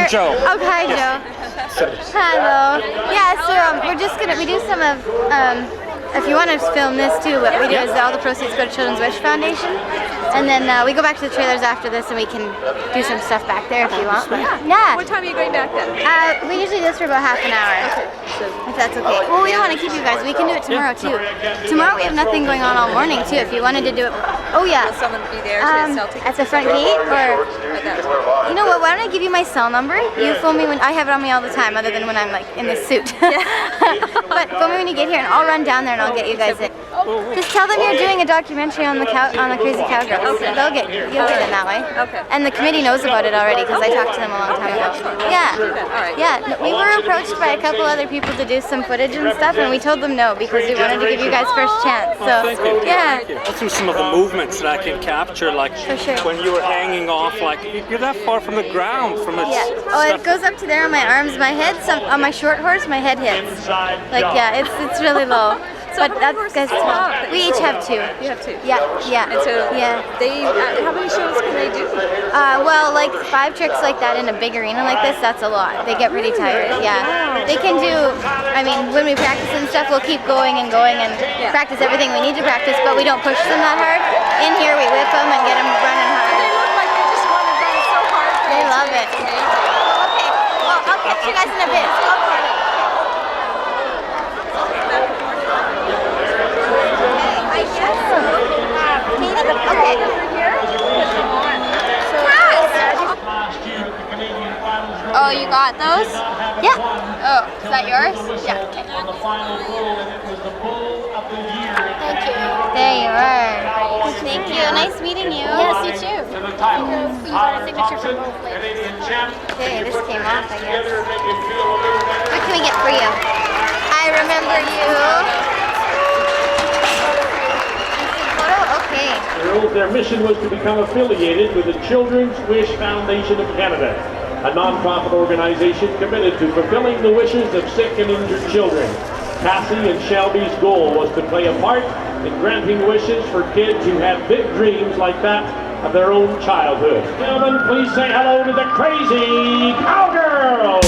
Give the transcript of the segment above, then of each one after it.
Joe. Oh, hi, Joe. Hello. Yeah, so we do some of, if you want to film this too, what we do is all the proceeds go to Children's Wish Foundation. And then we go back to the trailers after this and we can do some stuff back there if you want. Yeah. What time are you going back then? We usually do this for about half an hour. If that's okay. Well, we don't want to keep you guys. We can do it tomorrow too. Tomorrow we have nothing going on all morning too. If you wanted to do it. Oh yeah. Will someone be there to sell tickets? At the front gate or? You know what? Why don't I give you my cell number? You phone me when I have it on me all the time, other than when I'm like in this suit. But phone me when you get here, and I'll run down there and I'll get you guys in. Just tell them you're doing a documentary on the Crazy Cowgirls. You'll get in that way. Okay. And the committee knows about it already because I talked to them a long time ago. Yeah. Yeah. We were approached by a couple other people to do some footage and stuff, and we told them no because we wanted to give you guys first chance. So yeah. Let's do some of the movements that I can capture, like when you were hanging off, like you're that far from the ground from it. Yeah. Oh, it goes up to there on my arms, my head. On my short horse, my head hits. Like yeah, it's really low. But that's guys. We each have two. You have two. Yeah, yeah. And so yeah. They how many shows can they do? Well, like 5 tricks like that in a big arena like this, that's a lot. They get pretty tired. Yeah. They can do. I mean, when we practice and stuff, we'll keep going and practice everything we need to practice, but we don't push them that hard. In here, we whip them and get them running hard. They look like they just want to run so hard. They love it. Okay. Well, I'll catch you guys in a bit. Oh, you got those? Yeah. Oh, is that yours? Yeah. Okay. Thank you. There you are. Thank you. Nice meeting you. Yes, you too. You got a signature from both ladies. Okay, this came off, I guess. What can we get for you? I remember you. Okay. Their mission was to become affiliated with the Children's Wish Foundation of Canada, a non-profit organization committed to fulfilling the wishes of sick and injured children. Cassie and Shelby's goal was to play a part in granting wishes for kids who had big dreams like that of their own childhood. Gentlemen, please say hello to the Crazy Cowgirls!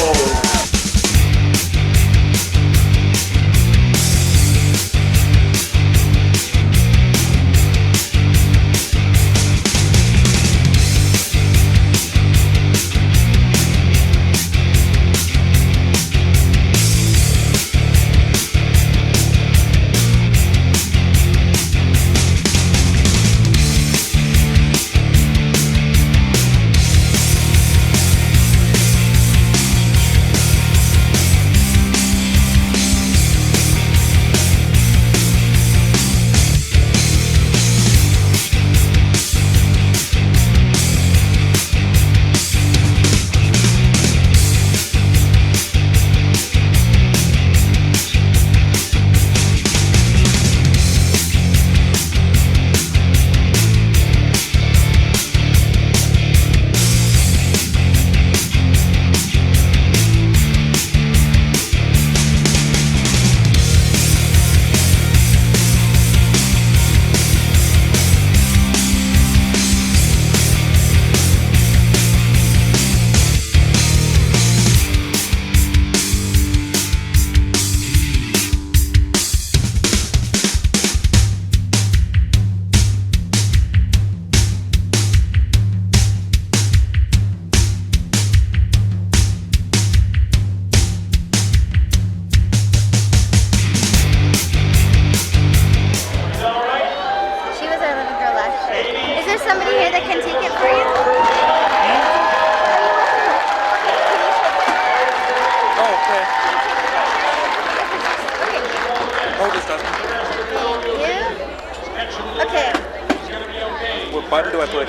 button do I push?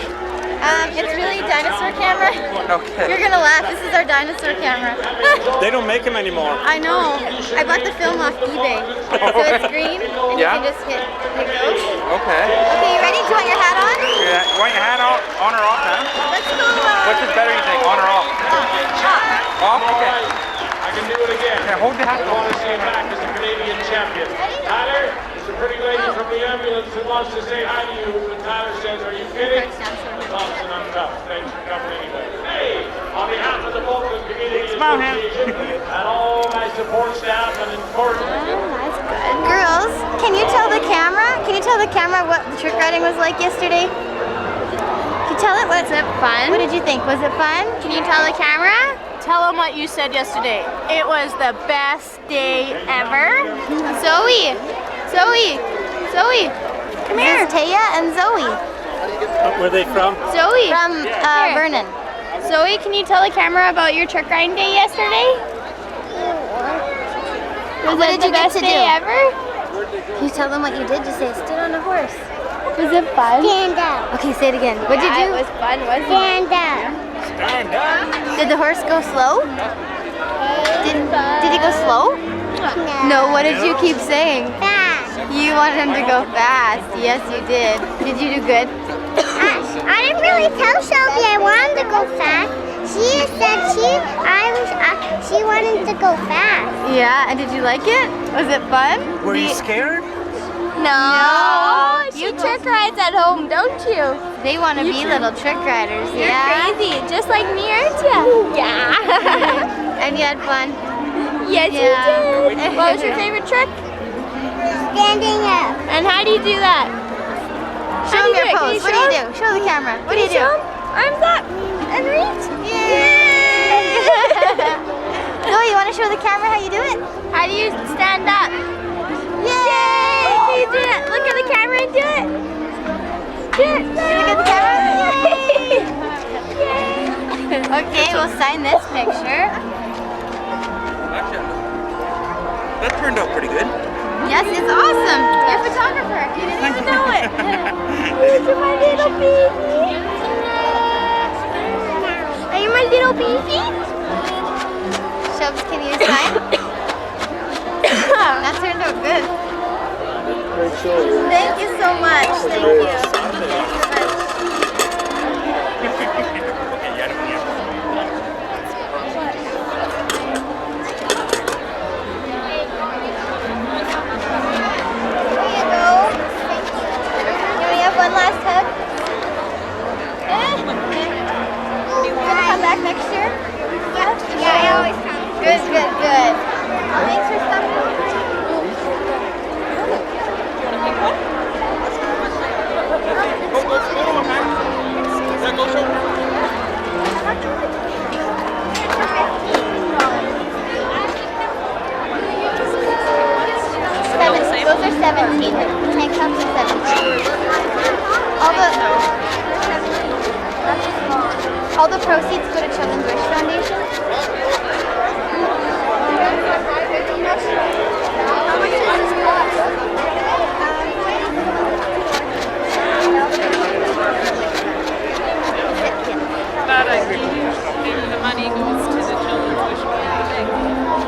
It's really dinosaur camera. Okay. You're gonna laugh. This is our dinosaur camera. They don't make them anymore. I know. I bought the film off eBay. So it's green, and you can just hit go. Okay. Okay, you ready? Do you want your hat on? Yeah. You want your hat on or off now? Let's go. Which is better, you think? On or off? Off? Okay. I can do it again. Yeah, hold the hat I want to see him back as a Canadian champion. Tyler, there's a pretty lady from the ambulance who wants to say hi to you. And Tyler says, are you kidding? Thompson, I'm tough. Thanks for coming anyway. Hey, on behalf of the Falkland Smile, hand. And all my support staff and That's good. Girls, can you tell the camera? Can you tell the camera what the trick riding was like yesterday? Can you tell it? Was it fun? What did you think? Was it fun? Can you tell the camera? Tell them what you said yesterday. It was the best day ever. Zoe, come here. This is Taya and Zoe. Where are they from? Zoe from Vernon. Zoe, can you tell the camera about your trick riding day yesterday? Was What it did you the get best to day do? ever? Can you tell them what you did? Just say, stood on a horse. Was it fun? Stand up. Okay, say it again. What did you do? It was fun, wasn't Stand up. Stand up. Did the horse go slow? Did he go slow? No. What did you keep saying? Fast. You wanted him to go fast. Yes, you did. Did you do good? I didn't really tell Shelby I wanted to go fast. She said she wanted to go fast. Yeah, and did you like it? Was it fun? Were you scared? No. She trick rides at home, don't you? They want to be little trick riders. You're Yeah. crazy, just like me, aren't you? Yeah. And you had fun. Yes, Yeah. you did. What was your favorite trick? Standing up. And how do you do that? Show How them do you your do it? Can pose. you What do show you do? Show the camera. What do you do? Arms up and reach. Yay! Zoe, you want to show the camera how you do it? How do you stand up? Yay! Can you do it? Look at the camera and do it. Do it. Look at the camera. Okay, we'll sign this picture. That turned out pretty good. Yes, it's awesome. You're a photographer. You didn't even know it. Here's my little baby. Are you my little baby? Shubs, can you sign? That turned out good. Thank you so much. Thank you. One last hug. You want to come back next year? Yeah, I always come. Good. Thanks for coming. Those are 17. Tank tops are 17. All the proceeds go to Children's Wish Foundation. How much does this cost? Bad idea. The money goes to the Children's Wish Foundation.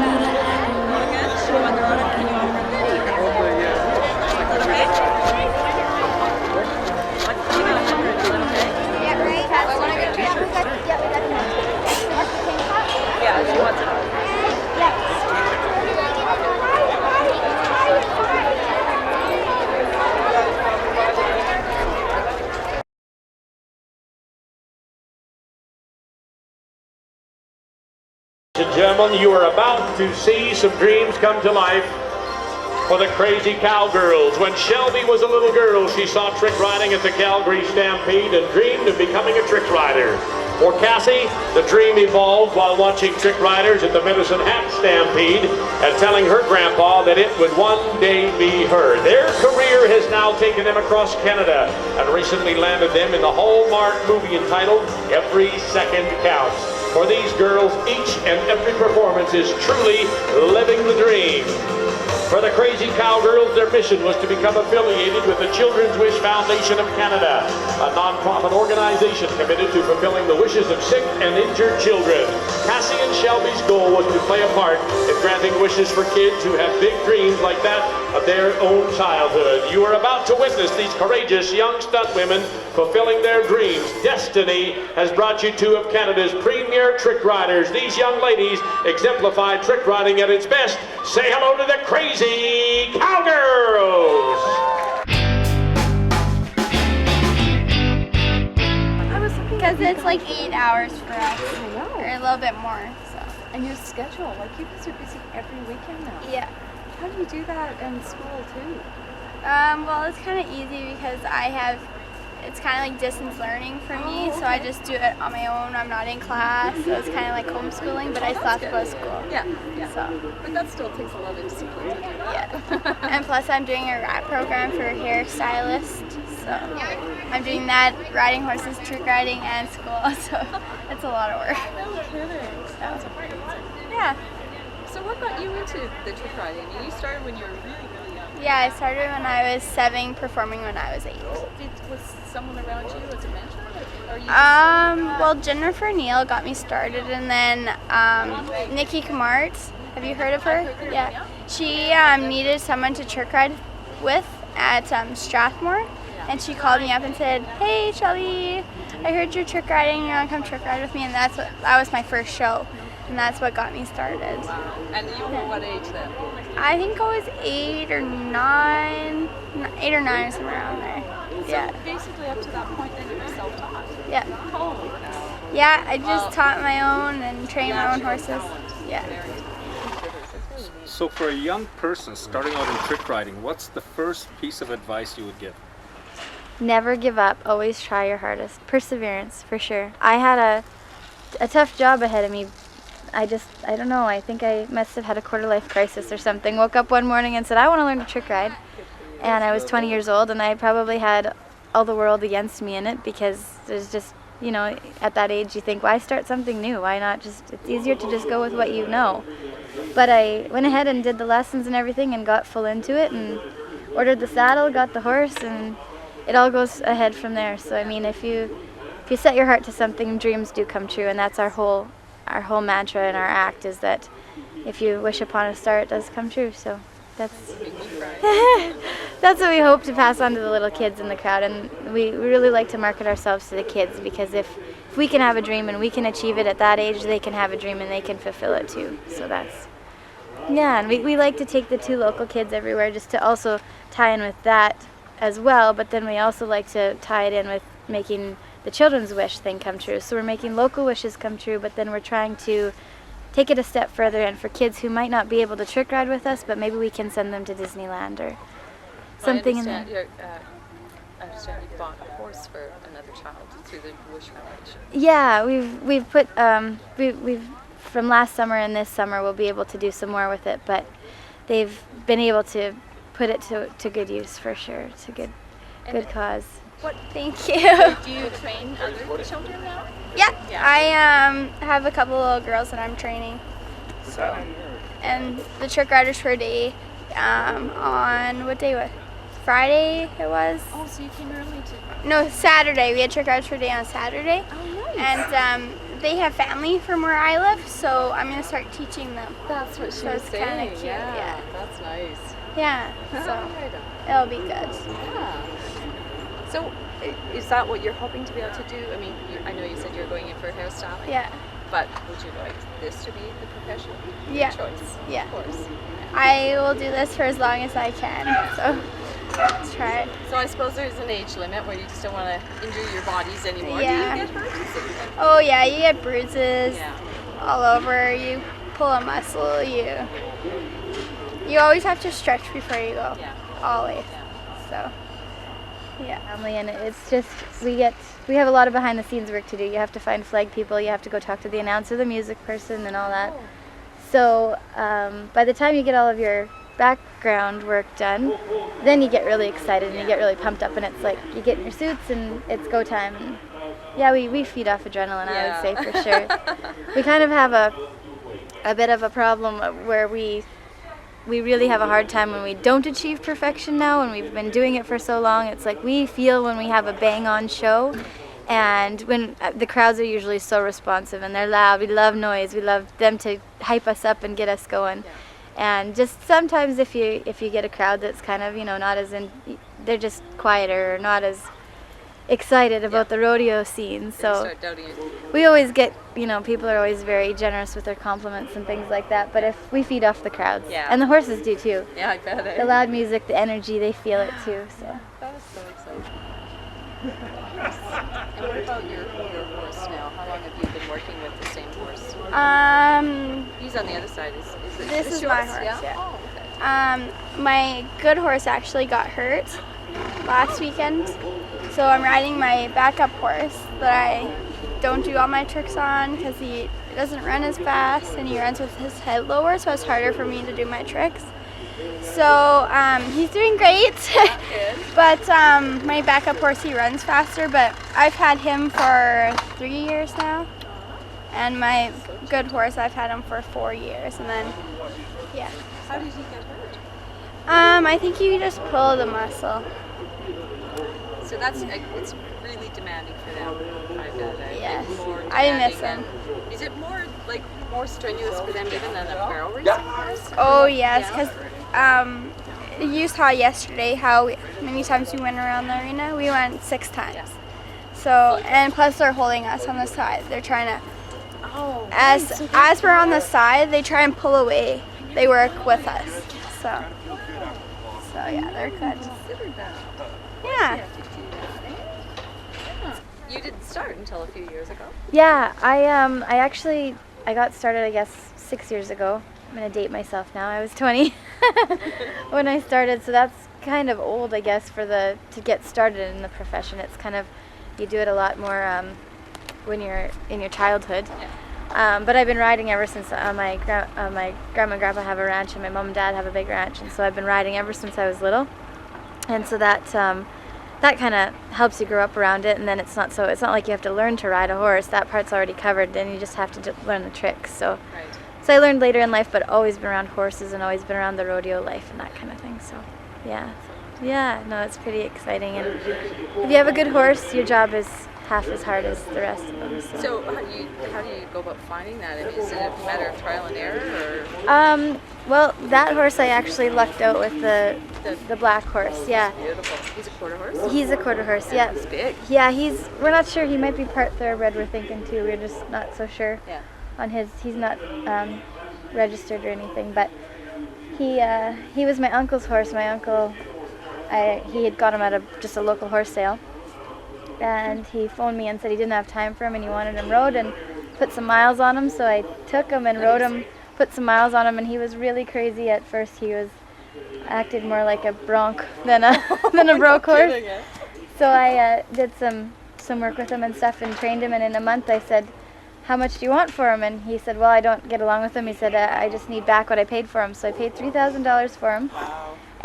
Yeah, she wants it. Ladies and gentlemen, you are about to see some dreams come to life for the Crazy Cowgirls. When Shelby was a little girl, she saw trick riding at the Cowgirls Stampede and dreamed of becoming a trick rider. For Cassie, the dream evolved while watching trick riders at the Medicine Hat Stampede and telling her grandpa that it would one day be her. Their career has now taken them across Canada and recently landed them in the Hallmark movie entitled Every Second Counts. For these girls, each and every performance is truly living the dream. For the Crazy Cowgirls, their mission was to become affiliated with the Children's Wish Foundation of Canada, a non-profit organization committed to fulfilling the wishes of sick and injured children. Cassie and Shelby's goal was to play a part in granting wishes for kids who have big dreams like that of their own childhood. You are about to witness these courageous young stunt women fulfilling their dreams. Destiny has brought you two of Canada's premier trick riders. These young ladies exemplify trick riding at its best. Say hello to the Crazy Cowgirls! Because it's like 8 hours for us. Or a little bit more, so. And your schedule, like you guys are busy every weekend now. Yeah. How do you do that in school too? Well, it's kind of easy because it's kind of like distance learning for me, so I just do it on my own. I'm not in class, so it's kind of like homeschooling, but I still have to go to school. Yeah. So. But that still takes a lot of discipline to do that. Yeah. And plus I'm doing a RAT program for a hairstylist, so I'm doing that, riding horses, trick riding, and school, so it's a lot of work. No kidding. That's amazing. Yeah. So what got you into the trick riding? You started when you were really, really young. Yeah, I started when I was 7, performing when I was 8. Was someone around you as a mentor? Or you Well, Jennifer Neal got me started, and then Nikki Kamart. Have you heard of her? Yeah. She needed someone to trick ride with at Strathmore, and she called me up and said, "Hey, Shelby, I heard you're trick riding. You want to come trick ride with me?" And that was my first show, and that's what got me started. Wow. And you were what age then? I think I was 8 or 9, or somewhere around there. Yeah. So basically up to that point then you were self-taught. Yeah. Holy cow. Yeah, I just taught my own and trained my own horses. Yeah. So for a young person starting out in trick riding, what's the first piece of advice you would give? Never give up. Always try your hardest. Perseverance, for sure. I had a tough job ahead of me. I don't know, I think I must have had a quarter-life crisis or something. Woke up one morning and said, I want to learn to trick ride. And I was 20 years old, and I probably had all the world against me in it, because there's just, at that age you think, why start something new? Why not just, it's easier to just go with what you know. But I went ahead and did the lessons and everything and got full into it and ordered the saddle, got the horse, and it all goes ahead from there. So I mean, if you set your heart to something, dreams do come true, and that's our whole mantra in our act, is that if you wish upon a star, it does come true. So that's that's what we hope to pass on to the little kids in the crowd, and we really like to market ourselves to the kids, because if we can have a dream and we can achieve it at that age, they can have a dream and they can fulfill it too. So that's, yeah, and we like to take the 2 local kids everywhere, just to also tie in with that as well, but then we also like to tie it in with making the children's wish thing come true. So we're making local wishes come true, but then we're trying to take it a step further, and for kids who might not be able to trick ride with us, but maybe we can send them to Disneyland or something. I understand you bought a horse for another child through the Wish Foundation. Yeah, we've put we've from last summer and this summer we'll be able to do some more with it, but they've been able to put it to good use, for sure. It's a good cause. Thank you. Do you train other children now? Yeah. I have a couple little girls that I'm training. So, and the trick riders for a day on what day was? Friday it was. Oh, so you came early to. No, Saturday. We had trick riders for a day on Saturday. Oh, nice. And they have family from where I live, so I'm gonna start teaching them. That's what she So was it's saying. kinda cute, yeah. That's nice. Yeah. So it'll be good. Yeah. So, is that what you're hoping to be able to do? I mean, I know you said you're going in for hairstyling. Yeah. But would you like this to be the profession? Yeah. Choice. Yeah. Of course. I will do this for as long as I can. So let's try it. So I suppose there's an age limit where you just don't want to injure your bodies anymore. Yeah. Do you get hurt? Oh yeah, you get bruises Yeah. all over. You pull a muscle. You always have to stretch before you go. Yeah. Always. So. Yeah, family, and it's just we have a lot of behind the scenes work to do. You have to find flag people, you have to go talk to the announcer, the music person, and all that. So by the time you get all of your background work done, then you get really excited and you get really pumped up, and it's like you get in your suits and it's go time. And yeah, we feed off adrenaline, I would say, for sure. We kind of have a bit of a problem where we really have a hard time when we don't achieve perfection now, and we've been doing it for so long. It's like we feel when we have a bang-on show, and when the crowds are usually so responsive and they're loud. We love noise. We love them to hype us up and get us going. And just sometimes if you get a crowd that's kind of, not as they're just quieter or not as excited about the rodeo scene. So we always get, people are always very generous with their compliments and things like that, but if we feed off the crowds, and the horses do too. Yeah, I bet. The loud music, the energy, they feel it too. So that was so exciting. And what about your horse now? How long have you been working with the same horse? He's on the other side. Is it This it's is my yours? horse, yeah. Oh, okay. My good horse actually got hurt last weekend, so I'm riding my backup horse that I don't do all my tricks on because he doesn't run as fast and he runs with his head lower, so it's harder for me to do my tricks. So he's doing great, but my backup horse, he runs faster, but I've had him for 3 years now, and my good horse, I've had him for 4 years, and then, yeah. How did he get hurt? I think you just pull the muscle. So it's really demanding for them. I bet. Yes. More I miss demanding him. Is it more strenuous for them even than a barrel racing horse? Oh yes, because you saw yesterday how many times we went around the arena. We went 6 times. Yes. So, and plus they're holding us on the side. They're trying to, Oh. as we're on the side, they try and pull away. They work with us. So yeah, they're good. Yeah. You didn't start until a few years ago. Yeah, I got started, I guess, 6 years ago. I'm gonna date myself now. I was 20 when I started, so that's kind of old, I guess, to get started in the profession. It's kind of, you do it a lot more when you're in your childhood. But I've been riding ever since my grandma and grandpa have a ranch and my mom and dad have a big ranch, and so I've been riding ever since I was little. And so that kind of helps you grow up around it, and then it's not like you have to learn to ride a horse. That part's already covered, then you just have to learn the tricks. So I learned later in life, but always been around horses and always been around the rodeo life and that kind of thing. So yeah, no, it's pretty exciting, and if you have a good horse, your job is half as hard as the rest of them. So how do you go about finding that? I mean, is it a matter of trial and error, or? Well, that horse I actually lucked out with the black horse. Yeah. Beautiful. He's a quarter horse. He's a quarter horse. Yeah. He's big. Yeah, we're not sure. He might be part thoroughbred. We're thinking too. We're just not so sure. Yeah. On his, he's not registered or anything, but he was my uncle's horse. My uncle, he had got him at just a local horse sale. And he phoned me and said he didn't have time for him and he wanted him rode and put some miles on him. So I took him and rode him, put some miles on him, and he was really crazy at first. He acted more like a bronc than a broke horse. So I did some work with him and stuff and trained him. And in a month I said, "How much do you want for him?" And he said, "Well, I don't get along with him." He said, "I just need back what I paid for him." So I paid $3,000 for him.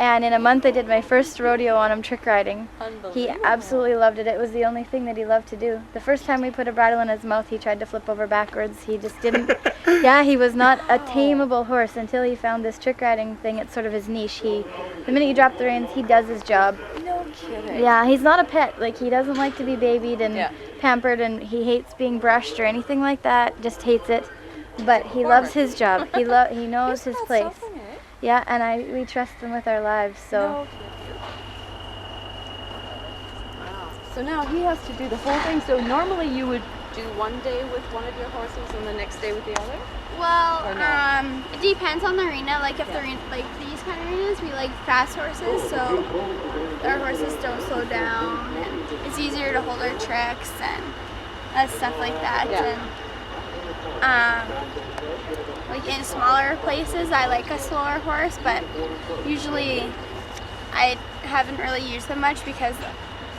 And in a month I did my first rodeo on him, trick riding. He absolutely loved it. It was the only thing that he loved to do. The first time we put a bridle in his mouth, he tried to flip over backwards. He just didn't. Yeah, he was not a tameable horse until he found this trick riding thing. It's sort of his niche. The minute you drop the reins, he does his job. No kidding. Yeah, he's not a pet. Like, he doesn't like to be babied and pampered, and he hates being brushed or anything like that. Just hates it. But he loves his job. He knows his place. Yeah, and we trust him with our lives, so. No. Wow. So now he has to do the whole thing. So normally you would do one day with one of your horses and the next day with the other? Well, Or no? it depends on the arena. Like if like these kind of arenas, we like fast horses, so our horses don't slow down, and it's easier to hold our tricks and stuff like that. And like in smaller places, I like a slower horse, but usually I haven't really used them much because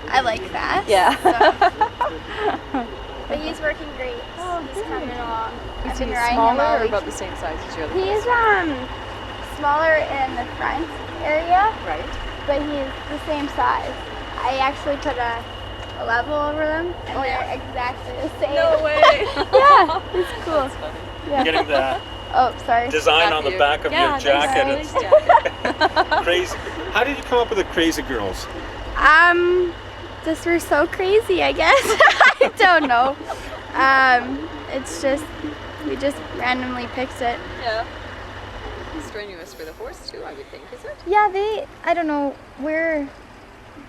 I like fast. Yeah. So. But he's working great. He's coming along. Is I've he been riding him all smaller or week. about the same size as your other He's horse? Smaller in the front area, Right. but he's the same size. I actually put a level over them, and they're exactly the same. No way. Yeah, it's cool. Yeah. Getting the Oh, sorry. design on the back of your jacket. Nice It's jacket. crazy. How did you come up with the Crazy Girls? Just we're so crazy, I guess. I don't know. It's just, we just randomly picked it. Yeah. Strenuous for the horse too, I would think, is it? Yeah, I don't know,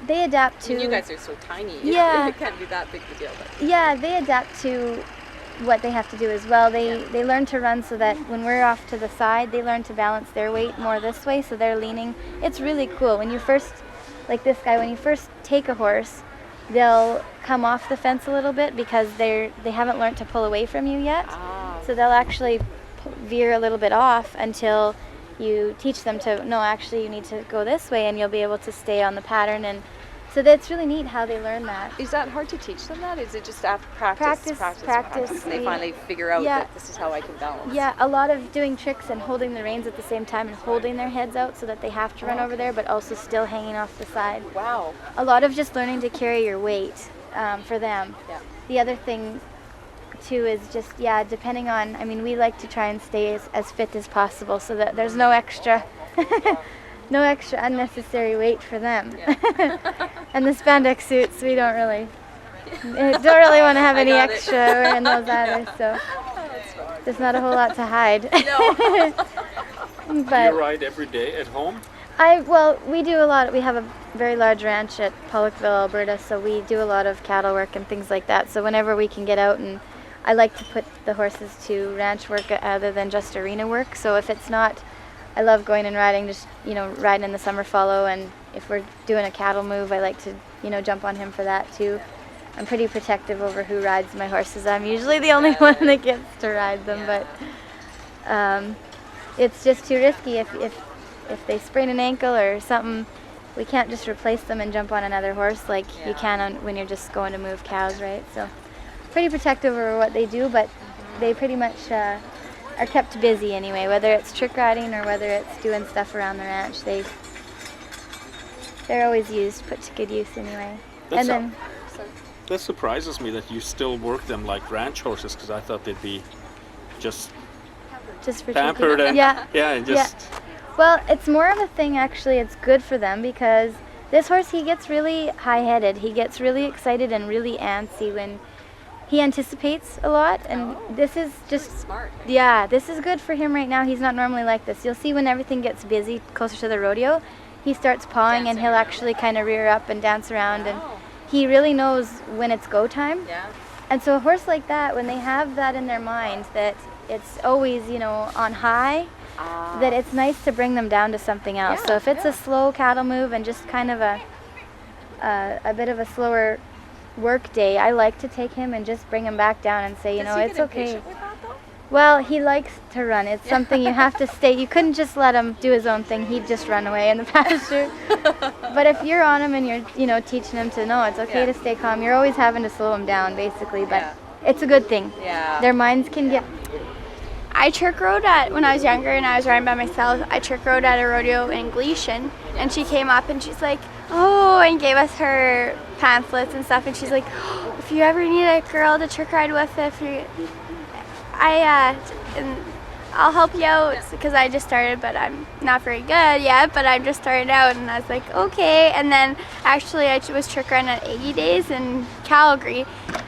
they adapt to. I mean, you guys are so tiny. Yeah. It can't be that big of a deal. But. Yeah, they adapt to what they have to do as well. They learn to run so that when we're off to the side, they learn to balance their weight more this way, so they're leaning. It's really cool. When you first, like this guy, when you first take a horse, they'll come off the fence a little bit because they haven't learned to pull away from you yet. So they'll actually veer a little bit off until you teach them to, no, actually you need to go this way, and you'll be able to stay on the pattern. And so that's really neat how they learn that. Is that hard to teach them that? Is it just after practice? They finally figure out that this is how I can balance. Yeah, a lot of doing tricks and holding the reins at the same time and holding their heads out so that they have to run over there, but also still hanging off the side. Wow. A lot of just learning to carry your weight for them. Yeah. The other thing too is just, depending on, I mean, we like to try and stay as fit as possible so that there's no extra no extra unnecessary weight for them. Yeah. And the spandex suits, we don't really want to have any extra in those either, so there's not a whole lot to hide. No. But you ride every day at home? We do a lot. We have a very large ranch at Pollockville, Alberta, so we do a lot of cattle work and things like that. So whenever we can get out, and I like to put the horses to ranch work other than just arena work. So if it's not, I love going and riding, just, riding in the summer follow, and if we're doing a cattle move, I like to, jump on him for that too. I'm pretty protective over who rides my horses. I'm usually the only one that gets to ride them, but it's just too risky. If they sprain an ankle or something, we can't just replace them and jump on another horse like you can when you're just going to move cows, right? So pretty protective over what they do, but they pretty much are kept busy anyway, whether it's trick riding or whether it's doing stuff around the ranch. They're always put to good use anyway. That surprises me that you still work them like ranch horses, because I thought they'd be just for pampered and Well, it's more of a thing actually. It's good for them because this horse, he gets really high-headed. He gets really excited and really antsy when he anticipates a lot, and this is just smart. Yeah, this is good for him right now. He's not normally like this. You'll see when everything gets busy closer to the rodeo, he starts pawing and he'll actually kind of rear up and dance around, and he really knows when it's go time. Yeah. And so a horse like that, when they have that in their mind that it's always, on high, that it's nice to bring them down to something else. So if it's a slow cattle move and just kind of a bit of a slower work day, I like to take him and just bring him back down and say, it's okay. Well, he likes to run. It's something you have to stay. You couldn't just let him do his own thing. He'd just run away in the pasture. But if you're on him and you're, teaching him to know it's okay to stay calm, you're always having to slow him down, basically. But it's a good thing. Yeah. Their minds can get. I trick rode when I was younger and I was riding by myself. I trick rode at a rodeo in Gleason, and she came up and she's like, and gave us her pamphlets and stuff, and she's like, if you ever need a girl to trick ride with, and I'll help you out, because I just started, but I'm not very good yet, but I'm just starting out. And I was like, okay. And then actually I was trick riding at 80 Days in Calgary,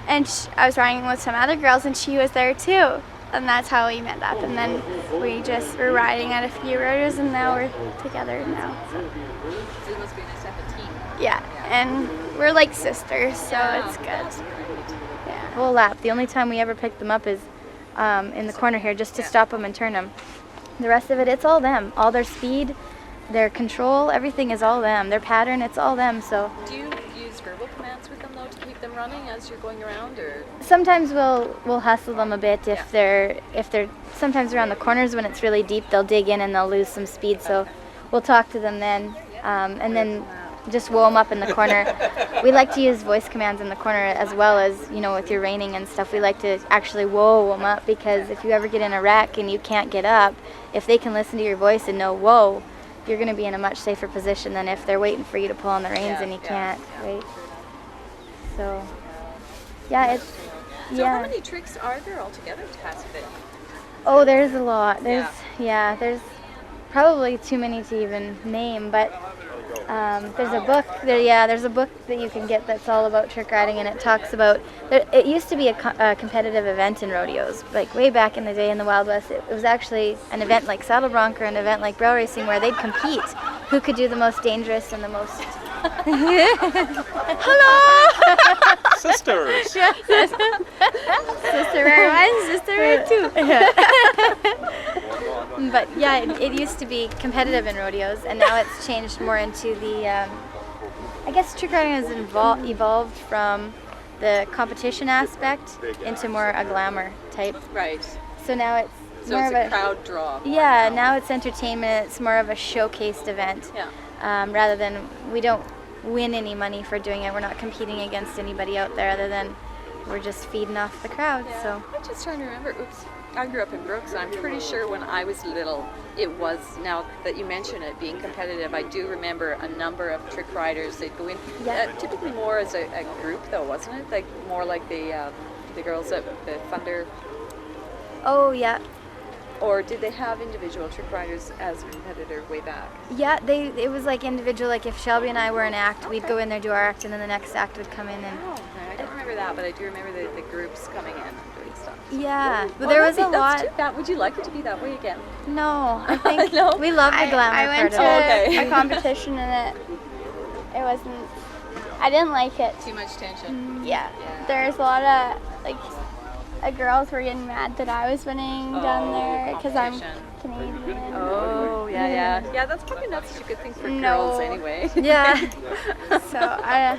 and I was riding with some other girls and she was there too. And that's how we met up. And then we just were riding at a few rodeos, and now we're together now. So it must be nice to have a team. Yeah, and we're like sisters, so it's good. Yeah. Whole lap. The only time we ever pick them up is in the corner here, just to stop them and turn them. The rest of it, it's all them. All their speed, their control, everything is all them. Their pattern, it's all them. So. Do you use verbal commands with them though to keep them running as you're going around, or? Sometimes we'll hustle them a bit if they're sometimes around the corners when it's really deep, they'll dig in and they'll lose some speed. So we'll talk to them then, and then just whoa them up in the corner. We like to use voice commands in the corner as well as, with your reining and stuff. We like to actually whoa them up, because if you ever get in a wreck and you can't get up, if they can listen to your voice and know whoa, you're going to be in a much safer position than if they're waiting for you to pull on the reins and you can't, right? So, it's. So how many tricks are there altogether to Passivit? Oh, there's a lot. There's probably too many to even name, but there's a book. There's a book that you can get that's all about trick riding, and it talks about. It used to be a competitive event in rodeos, like way back in the day in the Wild West. It was actually an event like Saddle Bronc or an event like Brow Racing, where they'd compete who could do the most dangerous and the most. Hello, sisters. Sister rare one, sister rare two. But it used to be competitive in rodeos, and now it's changed more into the I guess trick riding has evolved from the competition aspect into more a glamour type. Right. So now it's So more it's of a crowd draw. Yeah, now it's entertainment. It's more of a showcased event. Yeah. Rather than, we don't win any money for doing it. We're not competing against anybody out there other than we're just feeding off the crowd. Yeah. So I'm just trying to remember. Oops. I grew up in Brooks, and I'm pretty sure when I was little, it was, now that you mention it, being competitive, I do remember a number of trick riders. They'd go in, typically more as a group though, wasn't it? Like more like the girls at the Thunder. Oh yeah. Or did they have individual trick riders as a competitor way back? Yeah, it was like individual. Like if Shelby and I were an act, we'd go in there, do our act, and then the next act would come in and. Oh, I don't remember that, but I do remember the groups coming in and doing stuff. Yeah, but there was a lot. Would you like it to be that way again? No, I think No? we love the glamour I went part to of it. okay. a competition and it wasn't. I didn't like it. Too much tension. Yeah. There's a lot of like. Girls were getting mad that I was winning down there because I'm Canadian. Oh, yeah. Yeah, that's probably not such a good thing for No. girls anyway. Yeah. So I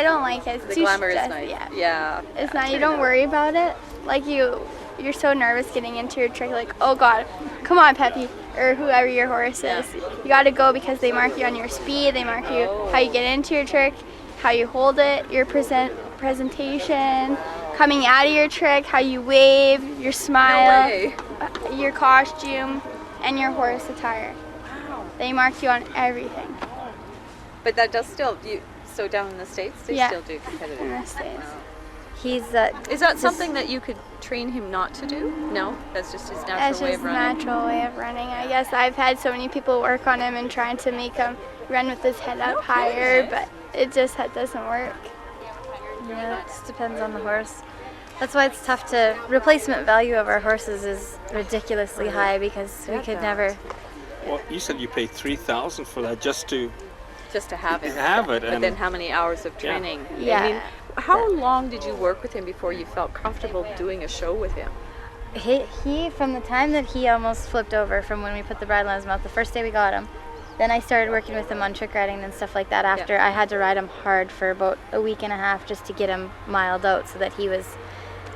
don't like it. It's The too glamour is stress- nice. Yeah. Yeah. It's not. You don't worry about it. Like you're so nervous getting into your trick. Like, oh God, come on, Peppy, or whoever your horse is. You got to go because they mark you on your speed. They mark you how you get into your trick, how you hold it, your presentation, coming out of your trick, how you wave, your smile, your costume, and your horse attire. Wow. They mark you on everything. But that does still, so down in the States, they still do competitive. In the States. He's Is that something that you could train him not to do? No? That's just his natural That's way just of running? natural way of running. I guess I've had so many people work on him and trying to make him run with his head up higher, but it just doesn't work. Yeah, it just depends on the horse. That's why it's tough to. Replacement value of our horses is ridiculously high because we could never. Well, you said you paid $3,000 for that just to have it. have it. But then how many hours of training? Yeah. I mean, how long did you work with him before you felt comfortable doing a show with him? He from the time that he almost flipped over from when we put the bridle on his mouth, the first day we got him, then I started working with him on trick riding and stuff like that after I had to ride him hard for about a week and a half just to get him miled out so that he was,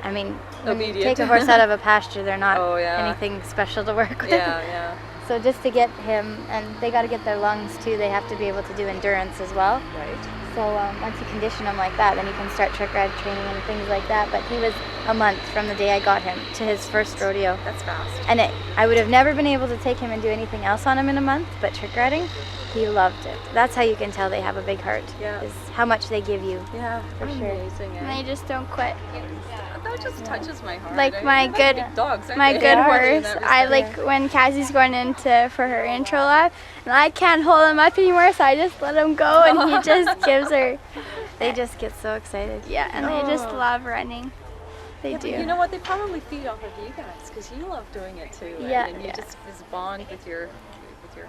I mean, when you take a horse out of a pasture, they're not anything special to work with. Yeah. So just to get him, and they got to get their lungs too, they have to be able to do endurance as well. Right. So once you condition him like that, then you can start trick ride training and things like that. But he was a month from the day I got him to his first rodeo. That's fast. And I would have never been able to take him and do anything else on him in a month, but trick riding, he loved it. That's how you can tell they have a big heart, is how much they give you. Yeah, for sure. Amazing. And they just don't quit. That just touches my heart. Like my They're good big dogs, aren't my they? good They are in horse, that I respect. like when Cassie's going into for her intro lap, and I can't hold him up anymore, so I just let him go, and he just gives her. They just get so excited. Yeah, and they just love running. They do. You know what? They probably feed off of you guys because you love doing it too. Right? Yeah. And you just this bond with your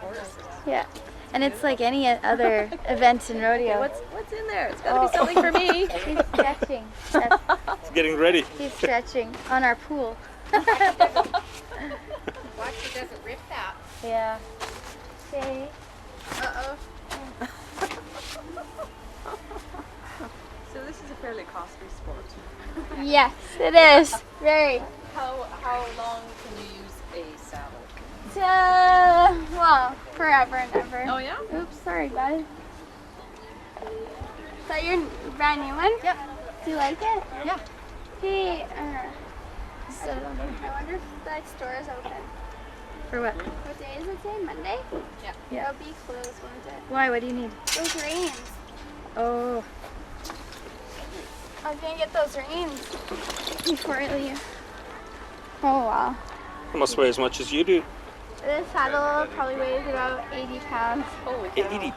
horse. Yeah. And it's like any other event in rodeo. What's in there? It's got to be something for me. He's stretching. It's getting ready. He's stretching on our pool. Watch it doesn't rip that. Yeah. Okay. Uh-oh. So this is a fairly costly sport. Yes, it is. Very. How long can you use a saddle? Well, forever and ever. Oh yeah? Oops, sorry guys. Is that your brand new one? Yep. Do you like it? Yeah. Hey, so I wonder if the store is open. For what? What day is it today? Monday? Yeah. It'll be closed, won't it? Why? What do you need? Those reins. Oh. I was gonna get those reins before I leave. Oh wow. Almost weigh as much as you do. This saddle probably weighs about 80 pounds. Holy 80.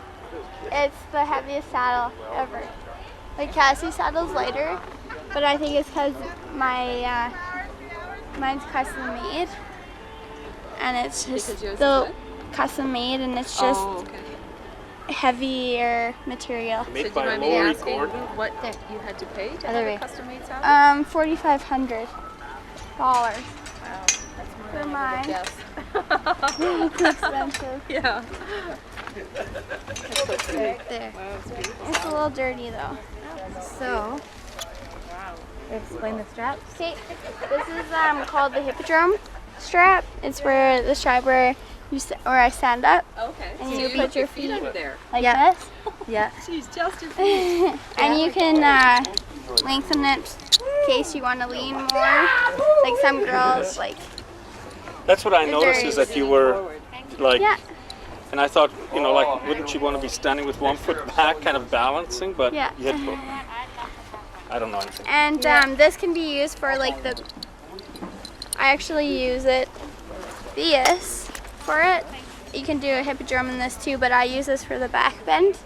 It's the heaviest saddle ever. Like Cassie's saddle's lighter, but I think it's because mine's custom made, and it's just Because yours is the what? custom made, and it's just heavier material. Made So do you by mind me Lori asking Gordon. what you had to pay to Other have way. a custom-made saddle? $4,500 Wow, that's more for than I mine. would have guessed. It's expensive. Yeah. There. It's a little dirty though. So, explain the straps. Okay, this is called the hippodrome strap. It's where the strap where I stand up Okay. and So you put your feet under there. like Yeah. this, Yeah. She's just your feet. and you can lengthen it in case you want to lean more. Like some girls, like That's what I noticed is that you were like, yeah, and I thought, you know, like, wouldn't you want to be standing with one foot back, kind of balancing? But Yeah. you had to, I don't know anything. and this can be used for like the. I actually use it this for it. You can do a hippodrome in this too, but I use this for the back bend,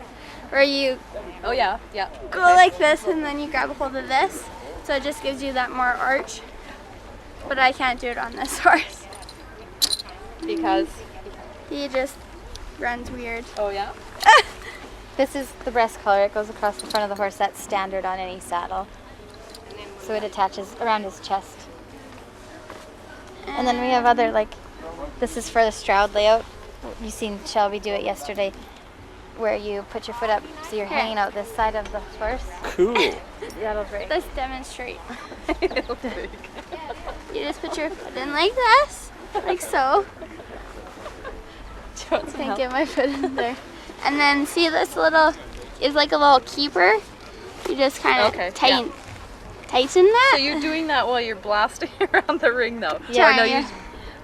where you Oh yeah, yeah. go like this and then you grab a hold of this, so it just gives you that more arch. But I can't do it on this horse. Because. He just runs weird. Oh yeah. This is the breast collar. It goes across the front of the horse. That's standard on any saddle. So it attaches around his chest. And then we have other, like, this is for the Stroud layout. You seen Shelby do it yesterday, where you put your foot up so you're hanging out this side of the horse. Cool. That'll break. Let's demonstrate. You just put your foot in like this, like so. Can't get my foot in there. And then see this little is like a little keeper. You just kind of Okay, tighten that. So you're doing that while you're blasting around the ring, though. Yeah, Or no, yeah.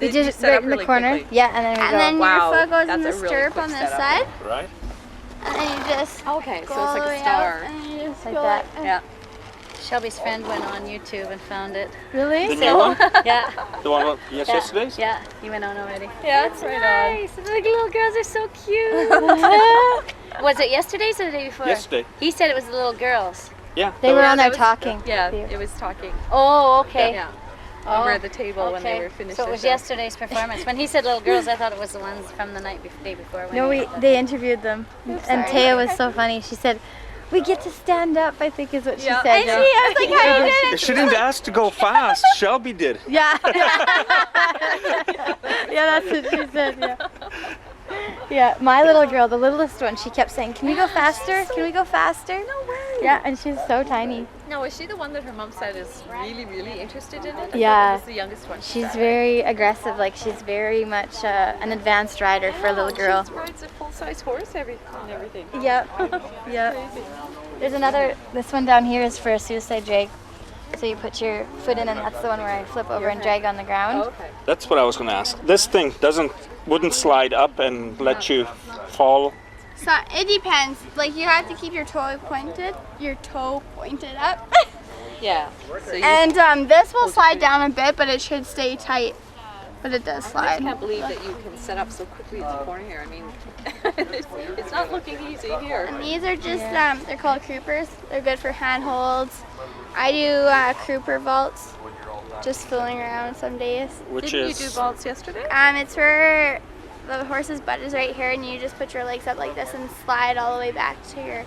We you just set right up in the really corner. quickly. Yeah, and then we And go. then Wow, your foot goes that's in a the really stirrup quick on this setup. side, Right? and then you just Okay, so it's go all the like way a star. out, and you just Like go that. Yeah. Shelby's friend went on YouTube and found it. Really? The new one? Yeah, The one yesterday's? yeah, he went on already. Yeah, that's right on. Nice. The little girls are so cute. Was it yesterday's or the day before? Yesterday. He said it was the little girls. Yeah. They were on there that was- talking. Yeah, it was talking. Oh, okay. Yeah. Oh, Over at the table when they okay. were finished. So it their was show. yesterday's performance. When he said little girls, I thought it was the ones from the day before. When No, he did that. they interviewed them. And Taya was so funny. She said, "We get to stand up," I think is what she Yeah. said. And I was like, how you did it? She didn't ask to go fast. Shelby did. Yeah. Yeah, that's what she said, yeah. Yeah, my little girl, the littlest one, she kept saying, "Can we go faster? Can we go faster?" No way. Yeah, and she's so tiny. Now, is she the one that her mom said is really, really interested in it? I thought Yeah. it was the youngest one. She's very aggressive, like she's very much an advanced rider for a little girl. She rides a full-size horse and everything. Yep. Yep. There's another, this one down here is for a suicide drag. So you put your foot in and that's the one where I flip over and drag on the ground. Okay. That's what I was going to ask. This thing wouldn't slide up and let you fall. So it depends. Like you have to keep your toe pointed up. Yeah. So you And this will slide down a bit, but it should stay tight. But it does I slide. can't believe that you can set up so quickly in the corner here. I mean, it's not looking easy here. And these are just, they're called croupers. They're good for handholds. I do crouper vaults, just fooling around some days. Which Didn't is you do vaults yesterday? It's where the horse's butt is right here, and you just put your legs up like this and slide all the way back to you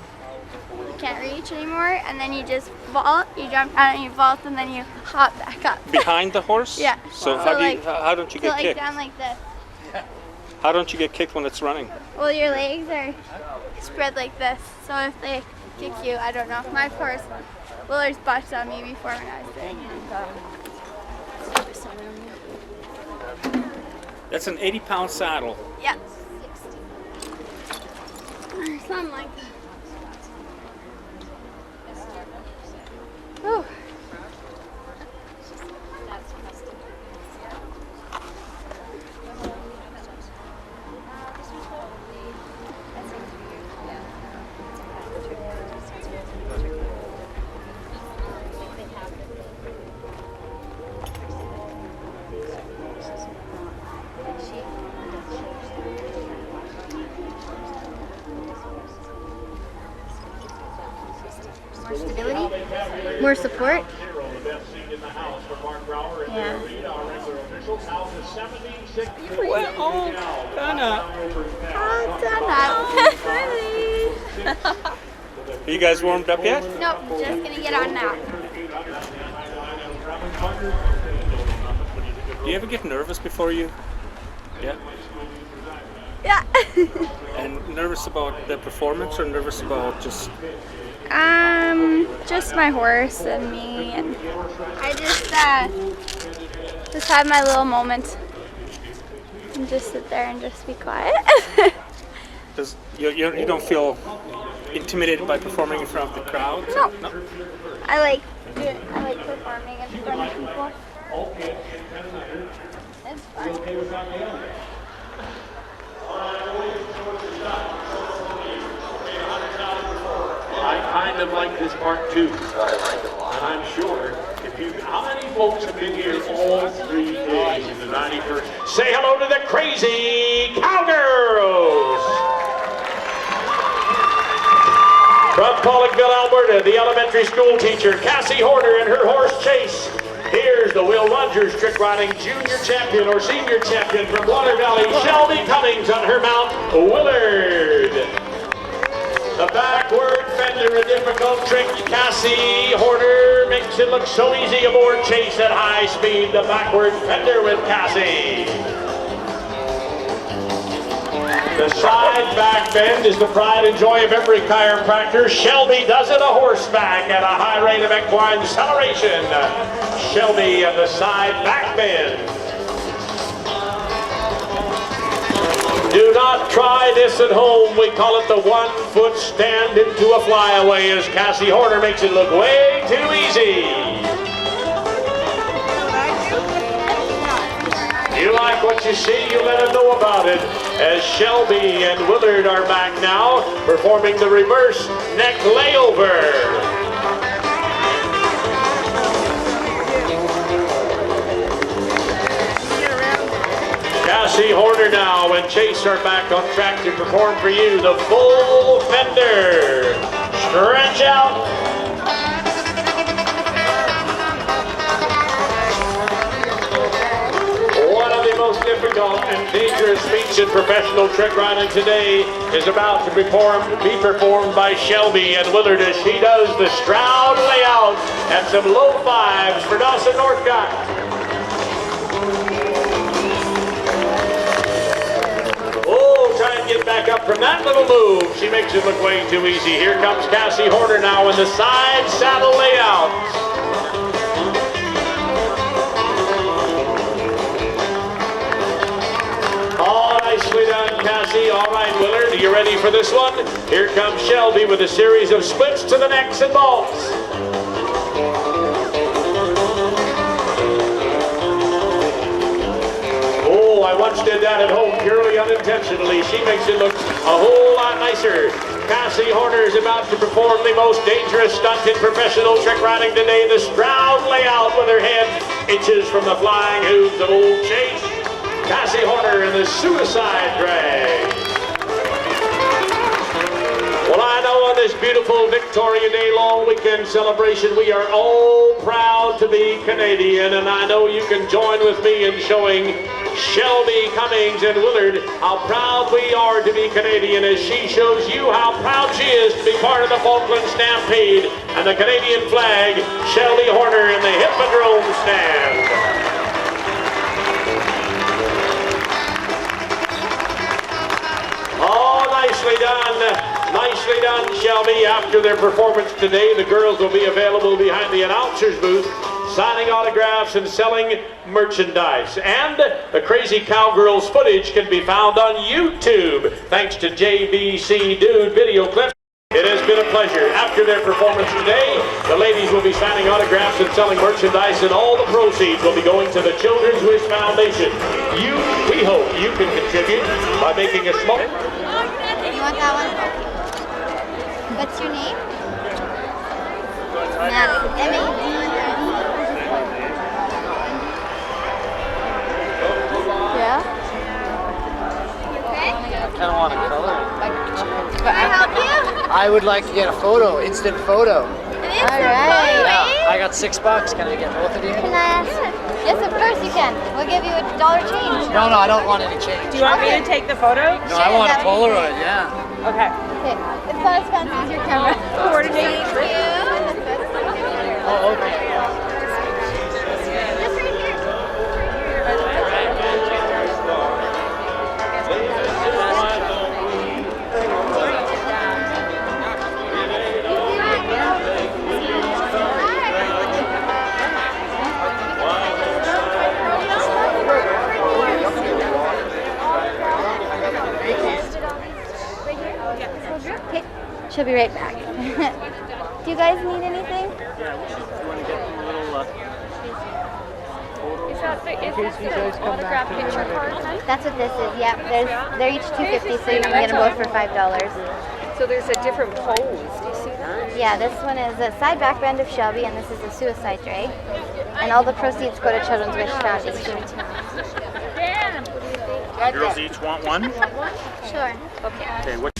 can't reach anymore, and then you just vault, you jump down and you vault, and then you hop back up. behind the horse. Yeah. So So how like- how don't you So get like kicked? down like this. How don't you get kicked when it's running? Well, your legs are spread like this, so if they kick you, I don't know. My horse, Willard's bucked on me before when I was there. That's an 80-pound saddle. Yeah. Something like that. Whew. More stability, more support. Yeah. Are you guys warmed up yet? Nope, just gonna get on now. Do you ever get nervous before you? Yeah. Yeah. And nervous about the performance or nervous about just... Just my horse and me, and I just have my little moment and just sit there and just be quiet. Does you don't feel intimidated by performing in front of the crowd? No. I like performing in front of people. It's fun. I kind of like this part too. And I'm sure how many folks have been here all 3 days in the 91st? Say hello to the Crazy Cowgirls! From Falkland, Alberta, the elementary school teacher, Cassie Horner, and her horse Chase. Here's the Will Rogers trick riding junior champion or senior champion from Water Valley, Shelby Cummings on her mount, Willard. The backward fender, a difficult trick. Cassie Horner makes it look so easy aboard Chase at high speed. The backward fender with Cassie. The side back bend is the pride and joy of every chiropractor. Shelby does it a horseback at a high rate of equine acceleration. Shelby and the side back bend. Do not try this at home. We call it the 1-foot stand into a flyaway as Cassie Horner makes it look way too easy. You like what you see, you let them know about it. As Shelby and Willard are back now, performing the reverse neck layover. Cassie Horner now and Chase are back on track to perform for you the full fender. Stretch out. One of the most difficult and dangerous feats in professional trick riding today is about to be performed by Shelby and Willard as she does the Stroud layout and some low fives for Dawson Northcott. Try and get back up from that little move. She makes it look way too easy. Here comes Cassie Horner now in the side saddle layout. Oh, nicely done, Cassie. All right, Willard, are you ready for this one? Here comes Shelby with a series of splits to the necks and bolts. I once did that at home purely unintentionally. She makes it look a whole lot nicer. Cassie Horner is about to perform the most dangerous stunt in professional trick riding today, the Stroud layout with her head inches from the flying hooves of old Chase. Cassie Horner in the suicide drag. Well, I know on this beautiful Victoria Day long weekend celebration, we are all proud to be Canadian, and I know you can join with me in showing Shelby Cummings and Willard how proud we are to be Canadian as she shows you how proud she is to be part of the Falkland Stampede and the Canadian flag. Shelby Horner in the Hippodrome stand. Oh, nicely done. Nicely done, Shelby. After their performance today, the girls will be available behind the announcer's booth, signing autographs and selling merchandise. And the Crazy Cowgirls footage can be found on YouTube, thanks to JBC Dude Video Clips. It has been a pleasure. After their performance today, the ladies will be signing autographs and selling merchandise, and all the proceeds will be going to the Children's Wish Foundation. We hope you can contribute by making a small... You want that one? What's your name? Natalie. Yeah? Okay? I kind of want to color. Can I help you? I would like to get a photo, instant photo. Alright. Yeah, I got $6. Can I get both of you? Can I ask? Yes, of course you can. We'll give you $1 change. No, I don't want any change. Do you want me to take the photo? No, I want a Polaroid, yeah. Okay. Okay. It's not as fancy as your camera. Coordinate. Thank you. Oh, okay. Just right here. Okay, she'll be right back. Do you guys need anything? Yeah, we should. You want to get a little Is this the autograph picture card? That's what this is. Yep, they're each $2.50, so you can get them both for $5. So there's a different pose. Do you see that? Yeah, this one is a side back bend of Shelby, and this is a suicide drag. And all the proceeds go to Children's Wish Foundation. girls each want one? Sure. Okay, what